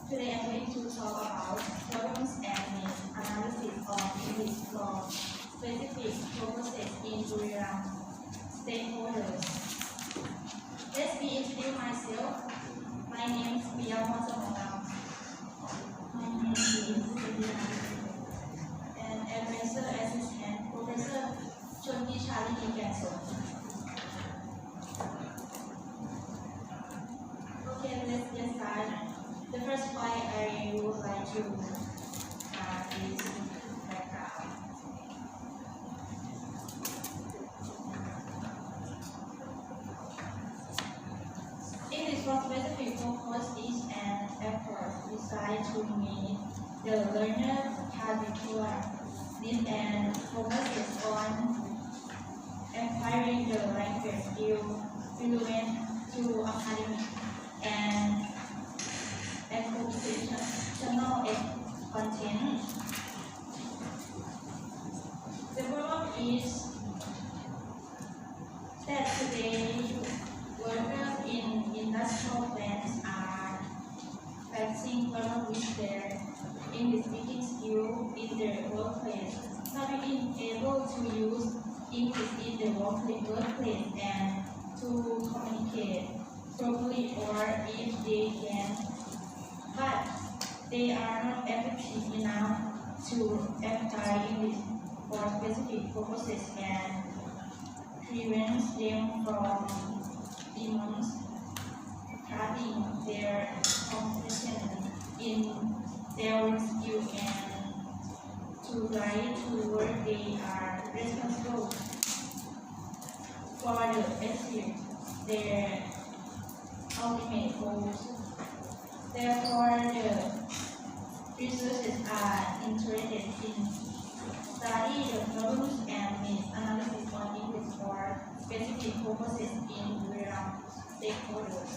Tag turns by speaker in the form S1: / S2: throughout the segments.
S1: Today I'm going to talk about problems and needs analysis of English for specific purposes in Buriram stakeholders. Let me introduce myself. My name is Pia Mosamongam. My name is Pia, and advisor assistant Professor Chonki Charlie Ganso. Okay, let's get started. The first point I would like to is background. English for specific purpose is an effort designed to meet the learner's curricular needs and focuses on acquiring the language skill relevant to academic and educational content. The problem is that today workers in industrial plants are facing problems with their English speaking skill in their workplace, not being able to use English in the workplace and to communicate properly, or if they can, but they are not effective enough to apply English for specific purposes and prevents them from demonstrating their competence in their skill and to right to work. They are responsible for the achieve their ultimate goals. Therefore, the researchers are interested in study the problems and needs analysis on English for specific purposes in Buriram stakeholders.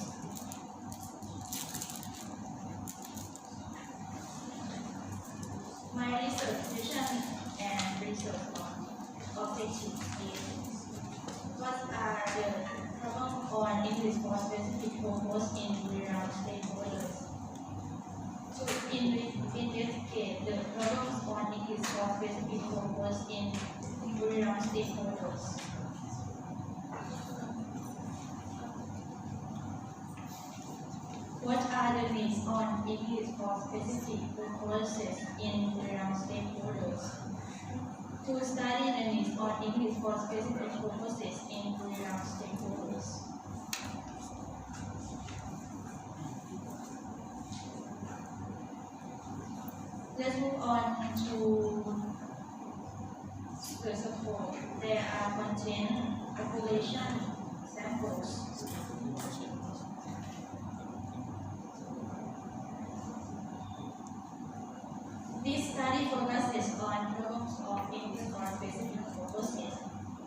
S1: My research vision and research objective is: what are the problems on English for specific purpose in Buriram stakeholders? To investigate the problems on English for specific purpose in Buriram stakeholders. What are the needs on English for specific purposes in Buriram stakeholders? To study the needs on English for specific purposes in Buriram stakeholders. Let's move on to the support. There are content population samples. This study focuses on problems of English for specific purposes,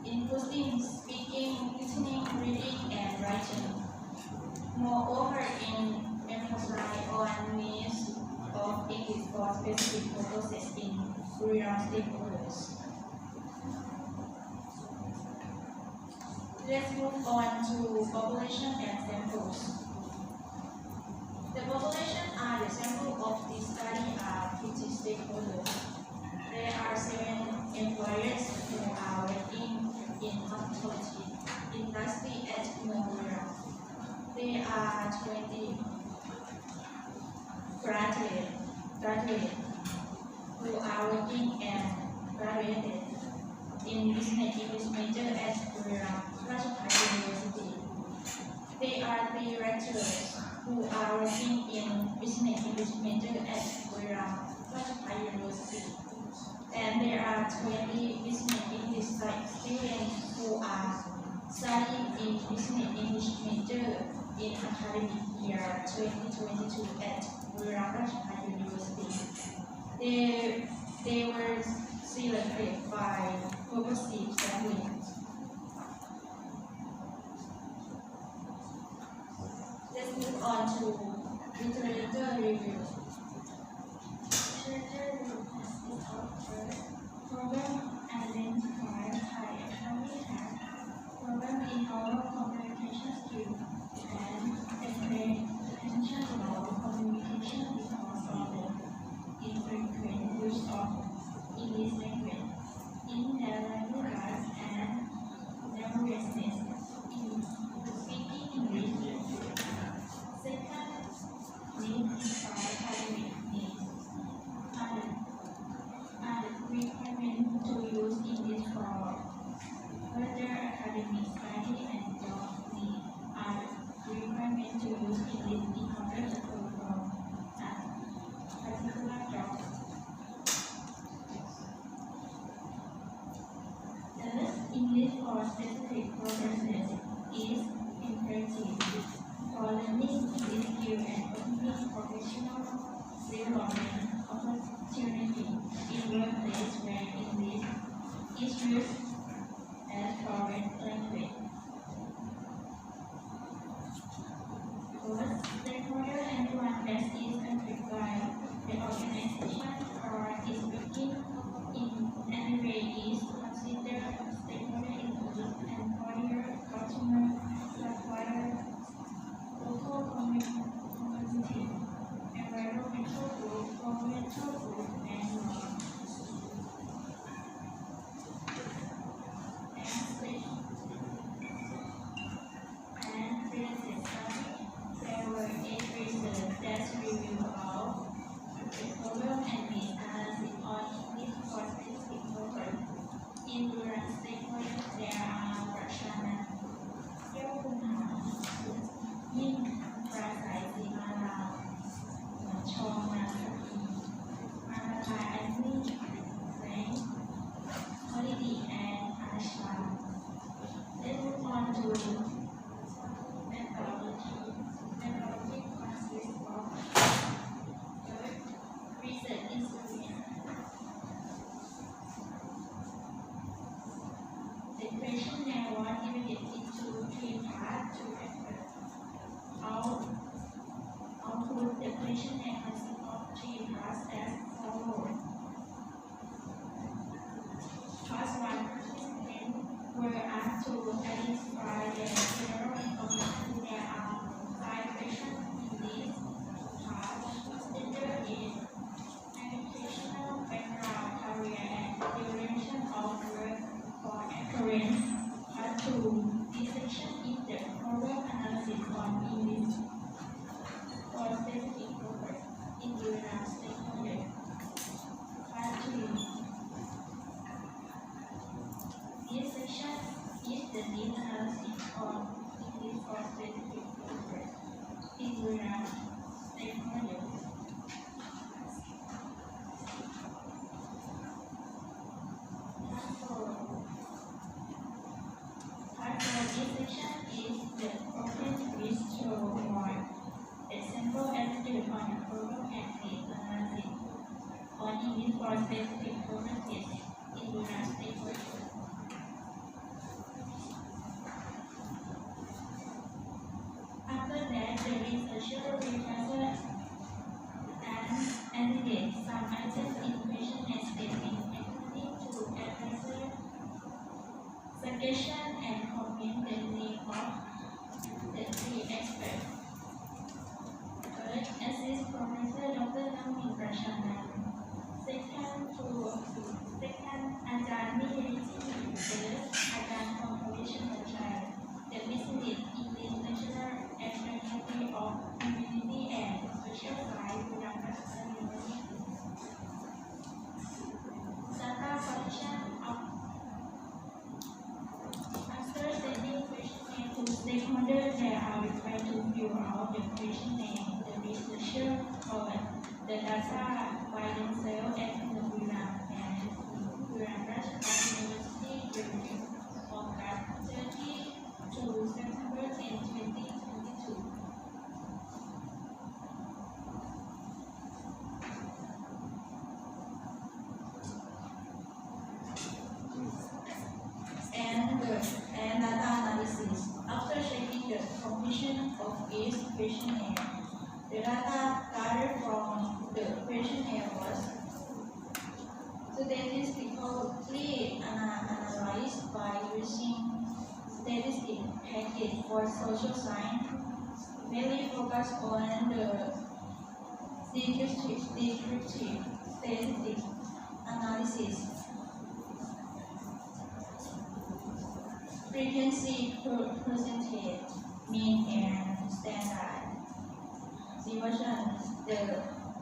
S1: including speaking, listening, reading, and writing. Moreover, it emphasizes on needs of English for specific purposes in Buriram stakeholders. Let's move on to population and samples. The population are the sample of this study are 50 stakeholders. There are 7 employers who are working in hospitality industry at Buriram. There are 20 graduates who are working and graduated in business English major at Buriram University. There are 3 lecturers who are working in business English major at Buriram University. And there are 20 business English students who are studying in business English major in academic year 2022 at Buriram University. They were selected by purposive sampling. Let's move on to literature review. Literature review has its author. Problem identified by economic hack. Problem in our communication skills and attention to our communication process is imperative for learning this skill and obtaining professional development opportunity in workplace where English is used as foreign language. First, stakeholder and best is configured by the organization or is working in any way is to consider stakeholder include employer, customer, supplier, local community, environmental group, governmental group, and more. And previously, there were 8 reasons that review all the problem and the analysis on English for specific purpose. In rural stakeholders, there are Prashana, Yokunha, Yin, Prasai, Simala, Choma, Malakai, Agni, Frank, Holiday, and Asha. Let's move on to methodology. Methodology consists of research instrument. The questionnaire was divided into 3 parts to effort. Output the questionnaire consists of 3 parts as follows. Part 1, participants were asked to identify their general information. There are 5 questions in this part. The third is educational background, career, and duration of work for occurrence. Part 2, this section is the problem analysis on English for specific purpose in United Stakeholders. Part 3, this section is the need analysis on English for specific purpose in United Stakeholders. Part 4, this section is the problem which show more example attitude on the problem and need analysis on English for specific purposes in United Stakeholders. After that, the researcher requested an candidate some items in questionnaire stating according to advisor suggestion and comment the name of the 3 experts. First, Assist Professor Dr. Naomi Prashana. Second, Ajahn Nihiriti. Third, Ajahn Compilation Child. The business English lecturer at the Faculty of Community and Social Science, Budapest University. Data collection of after sending questionnaire to stakeholders, they are required to fill out the questionnaire. The researcher collects the data by themselves at the Budapest and Budapest University during August 30 to September 10, 2022. And data analysis. After checking the completion of each questionnaire, the data gathered from the questionnaire was statistically analyzed by using statistics package for social science, mainly focused on the descriptive statistics analysis. Frequency, percentage, mean, and standard deviation. The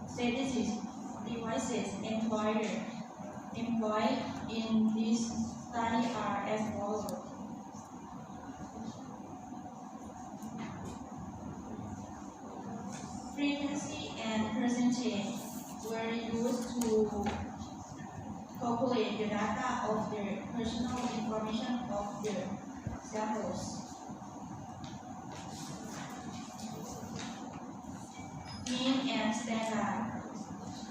S1: statistics devices employed in this study are as follows. Frequency and percentage were used to calculate the data of the personal information of the samples. Mean and standard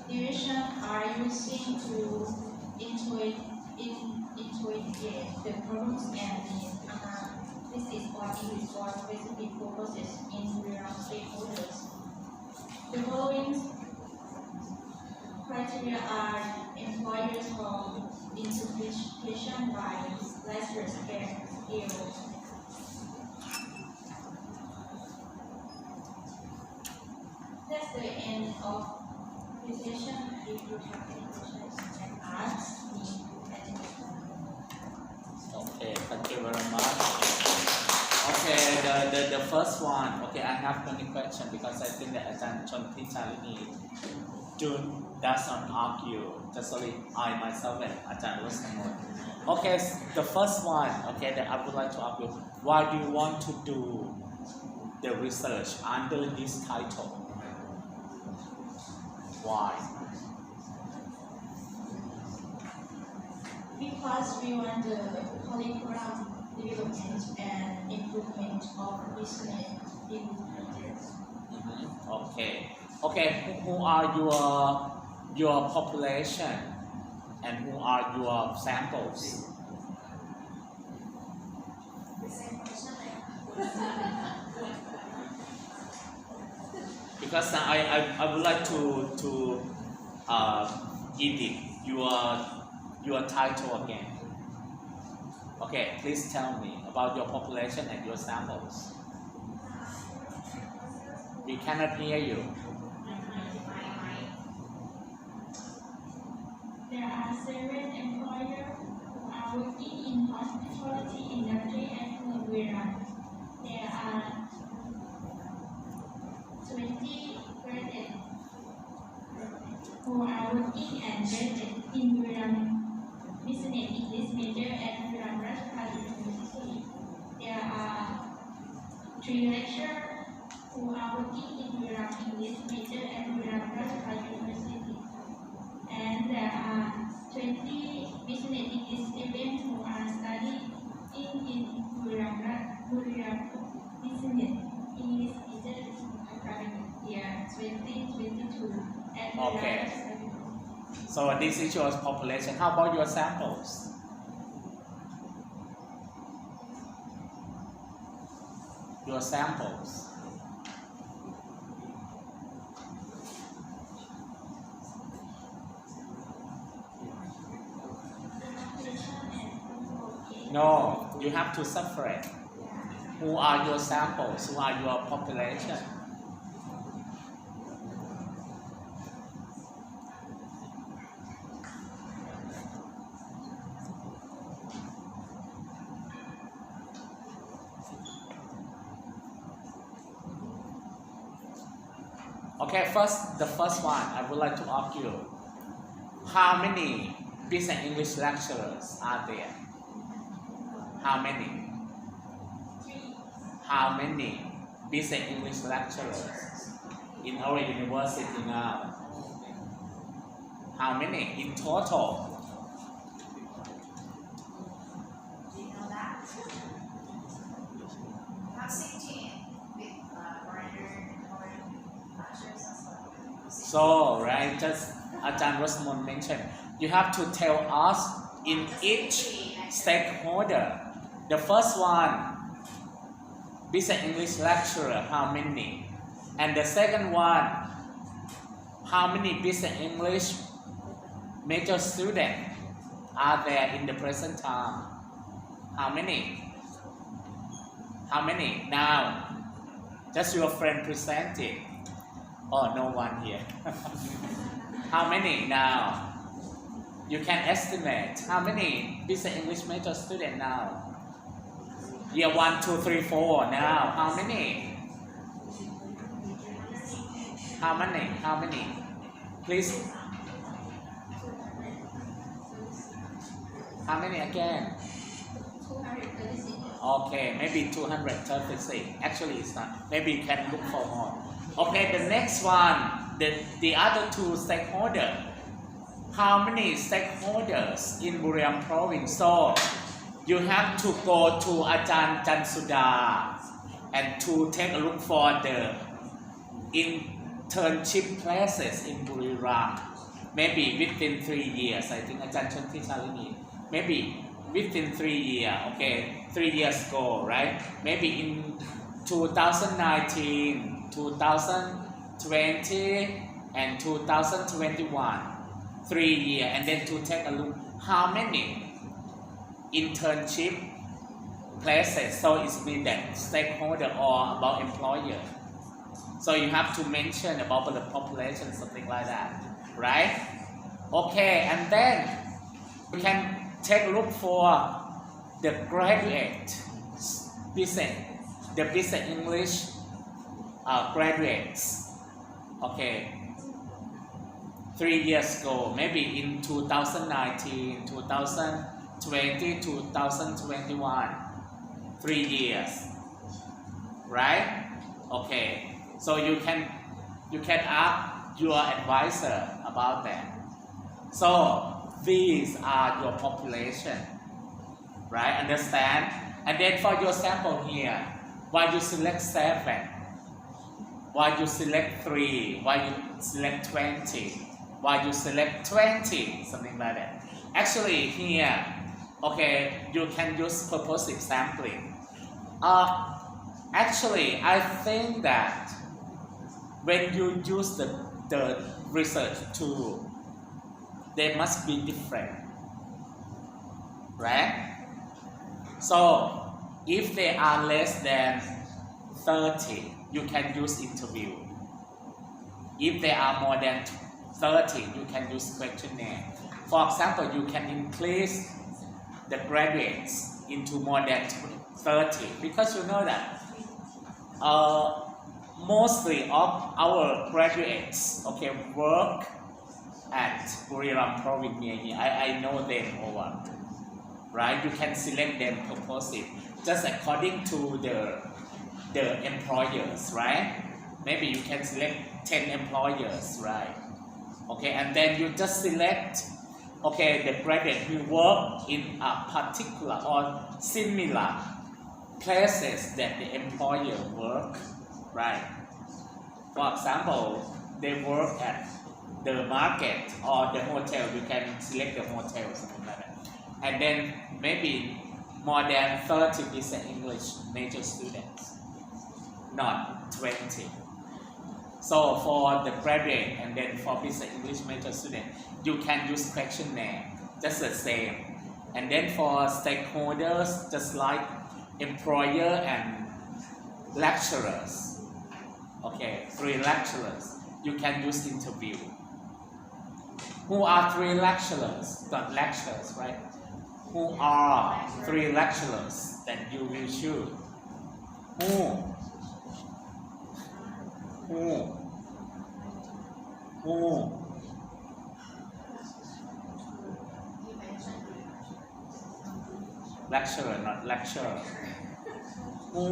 S1: deviation are using to intuit the problems and the analysis or English for specific purposes in real stakeholders. The following criteria are employers for interpretation by lesser scale. That's the end of presentation. If you have any questions, you can ask me.
S2: Okay, thank you very much. Okay, the first one. Okay, I have 20 questions because I think that Ajahn Chonti Chalini does not argue. Just only I myself and Ajahn Rustamon. Okay, the first one. Okay, that I would like to ask you. Why do you want to do the research under this title? Why?
S1: Because we want the curriculum development and improvement of business in projects.
S2: Okay. Okay. Who are your population and who are your samples? Because I would like to edit your title again. Okay, please tell me about your population and your samples. We cannot hear you.
S1: There are 7 employers who are working in hospitality industry and tourism. There are 20 graduates who are working and graduated in tourism business English major at Rajabhat University. There are 3 lecturers who are working in tourism English major at Rajabhat University. And there are 20 business English students who are studying in tourism business English major academic year 2022 at
S2: Okay. So this is your population. How about your samples? Your samples. No, you have to separate. Who are your samples? Who are your population? Okay, the first one, I would like to ask you, how many business English lecturers are there? How many? How many business English lecturers in our university now? How many in total?
S3: Do you know that? About 16 with foreigner lectures and stuff.
S2: So, right, just Ajahn Rosmond mentioned, you have to tell us in each stakeholder. The first one, business English lecturer, how many? And the second one, how many business English major students are there in the present time? How many? How many? Now, just your friend presented. Oh, no one here. How many now? You can estimate how many business English major students now? Year 1, 2, 3, 4 now. How many? How many? How many? Please. How many again?
S1: 236.
S2: Okay, maybe 236. Actually, it's not. Maybe you can look for more. Okay, the next one, the other 2 stakeholders. How many stakeholders in Buriram province? So, you have to go to อาจารย์จันสุดา and to take a look for the internship places in Buriram maybe within 3 years I think อาจารย์ชนทิชาลินี maybe within 3 years okay 3 years ago right maybe in 2019 2020 and 2021 3 years and then to take a look how many internship places so it's mean that stakeholder or about employer so you have to mention about the population something like that right okay and then you can take a look for the graduate business the business English graduates okay 3 years ago maybe in 2019 2020 2021 3 years right okay so you can ask your advisor about that so these are your population right understand and then for your sample here why you select 7 why you select 3 why you select 20 why you select 20 something like that actually here okay you can use purposive sampling actually I think that when you use the research tool they must be different right so if they are less than 30 you can use interview if they are more than 30 you can use questionnaire for example you can increase the graduates into more than 30 because you know that mostly of our graduates okay work at Buriram province near here I know them over right you can select them purposive just according to the employers right maybe you can select 10 employers right okay and then you just select okay the graduate who work in a particular or similar places that the employer work right for example they work at the market or the hotel you can select the hotel something like that and then maybe more than 30 business English major students not 20 so for the graduate and then for business English major student you can use questionnaire just the same and then for stakeholders just like employer and lecturers okay 3 lecturers you can use interview who are 3 lecturers not lecturers right who are 3 lecturers that you will choose who lecturer not lecturer who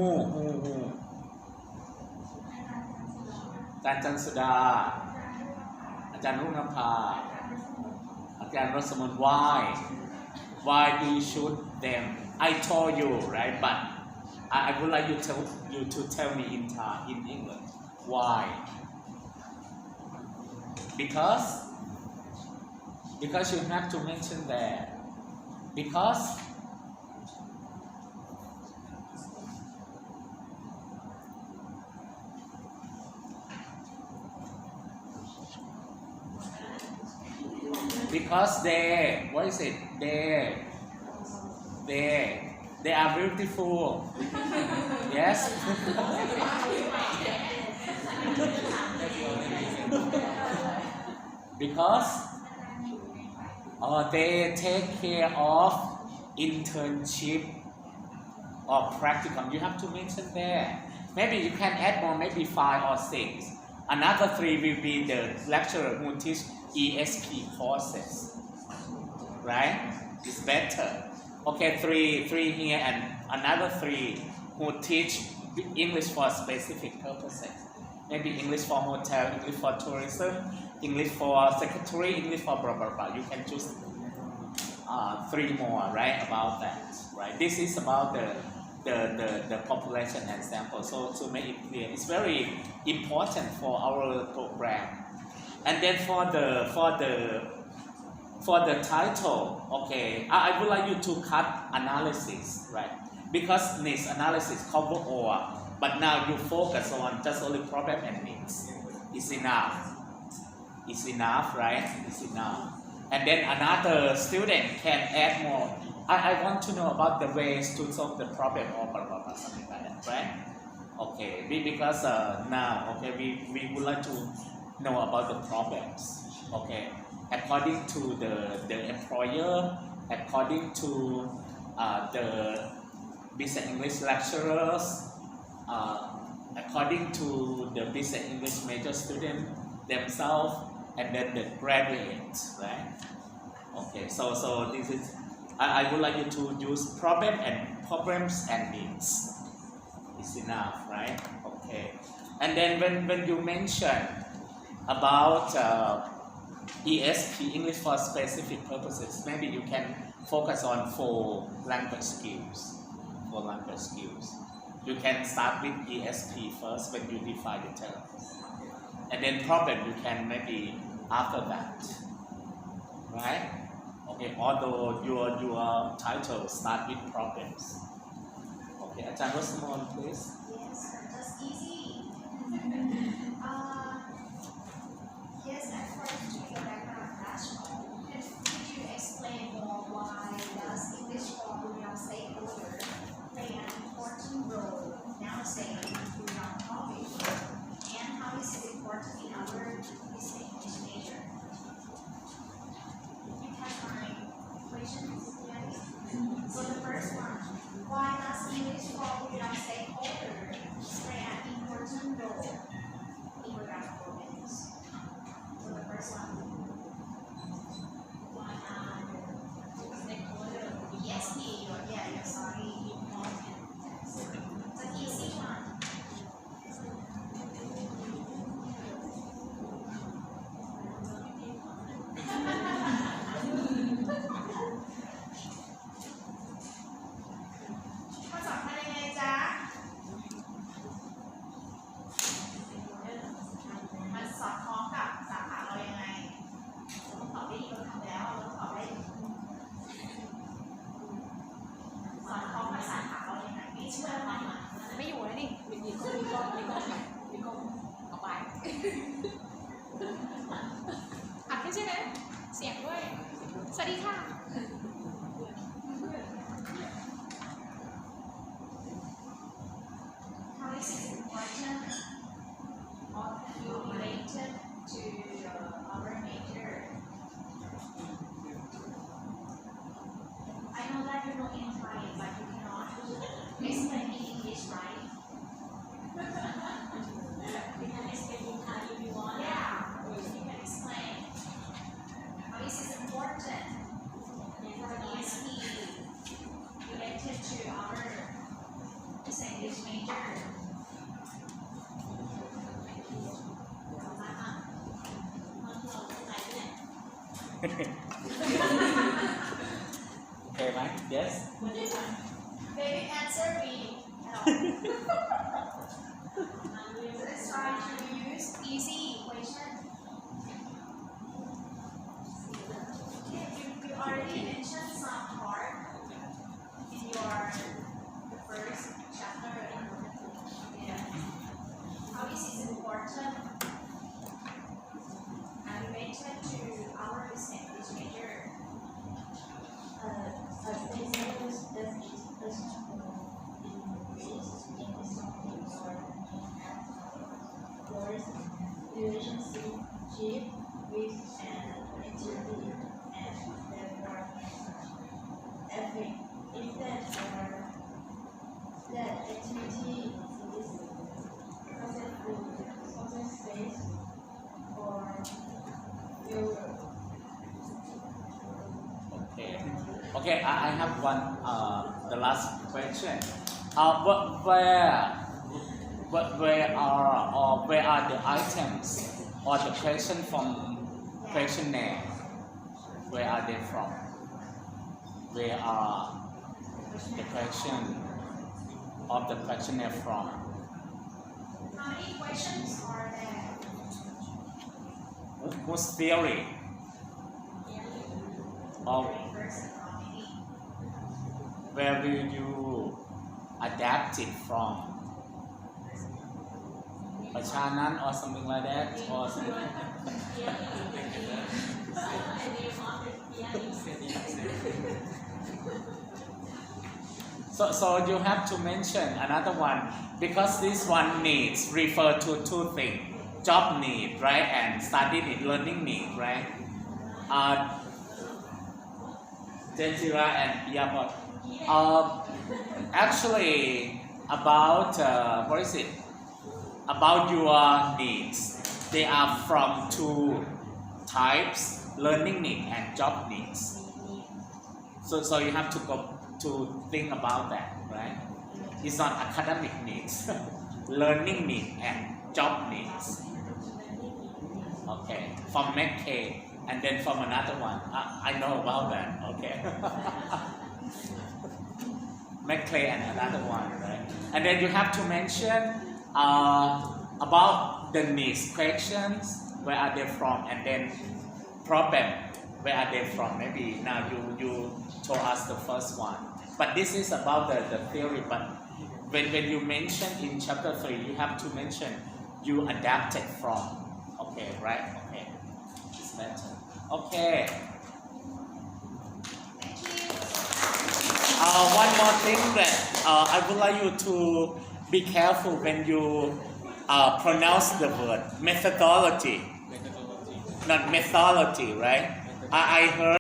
S2: อาจารย์จันสุดาอาจารย์รุ่งนภาอาจารย์รสมน why do you shoot them I told you right but I would like you to tell me in English why because you have to mention that because they what is it they are beautiful yes because they take care of internship or practicum you have to mention there maybe you can add more maybe 5 or 6 another 3 will be the lecturer who teach ESP courses right it's better okay 3 here and another 3 who teach English for specific purposes maybe English for hotel English for tourism English for secretary English for blah blah blah you can choose three more, right? About that, right? This is about the population and sample. So to make it clear, it's very important for our program. And then for the title, okay, I would like you to cut analysis, right? Because needs analysis cover all, but now you focus on just only problem and needs. It's enough. It's enough, right? It's enough. And then another student can add more. I want to know about the ways to solve the problem or blah, blah, blah, something like that, right? Okay, because now, okay, we would like to know about the problems, okay, according to the employer, according to the business English lecturers, according to the business English major student themselves, and then the graduates, right? Okay, so this is, I would like you to use problems and needs. It's enough, right? Okay. And then when you mention about ESP, English for specific purposes, maybe you can focus on 4 language skills. 4 language skills. You can start with ESP first when you define the term. And then problem you can maybe after that. Right? Okay, although your title start with problems. Okay, Ajahn Rosamond, please.
S3: Yes, that's easy. Yes, according to your background flashcard, could you explain more why does English for Beyond stakeholder play an important role nowadays in Beyond topic, and how is it important in our business English major? You have my questions, yes? So the first one, why does English for Beyond stakeholder play an important role in Beyond topics? So the first one. Why stakeholder? Yes, you're sorry. It's an easy one. ข้อสอบทำยังไงจ๊ะมันสอดคล้องกับสาขาเรายังไงเราต้องตอบได้ดีเราทำแล้วเราต้องตอบได้สอดคล้องกับสาขาเรายังไงพี่ช่วยเราหน่อย
S1: ไม่อยู่แล้วนี่มีกล้องเอาไปอัดให้ใช่ไหมเสียงด้วย สวัสดีค่ะ
S3: How is it important or related to our major? I know that you know in Thai, but you cannot explain in English, right? You can explain in Thai if you want. Yeah, you can explain. How is it important for ESP related to our business English major?
S2: Okay, Mike? Yes?
S3: Baby, answer me. No. Let's try to use easy equation. You already mentioned some part in your the first chapter. Yeah. How is it important and related to our business English major?
S1: Relationship with an activity and therefore effect if that activity is successful success phase or failure.
S2: Okay, I have one, the last question. Where are the items or the question from questionnaire? Where are they from? where are the question of the questionnaire from?
S3: How many questions are there?
S2: Whose theory? Or
S3: First, how many?
S2: where will you adapt it from? Pachanan or something like that? Or something like that? So you have to mention another one because this one needs refer to two things: job need, right, and study need, learning need, right? Jensira and Yapot. Actually, about what is it? About your needs. They are from two types: learning need and job needs. So you have to go to think about that, right? It's not academic needs, learning need and job needs. Okay, from McKay, and then from another one. I know about that. Okay. McKay and another one, right? And then you have to mention about the needs questions. Where are they from? And then problem. Where are they from? Maybe now you told us the first one. But this is about the theory. But when you mention in chapter 3, you have to mention you adapted from. Okay, right? Okay. It's better. Okay. One more thing that I would like you to be careful when you pronounce the word methodology. Not methodology, right? I heard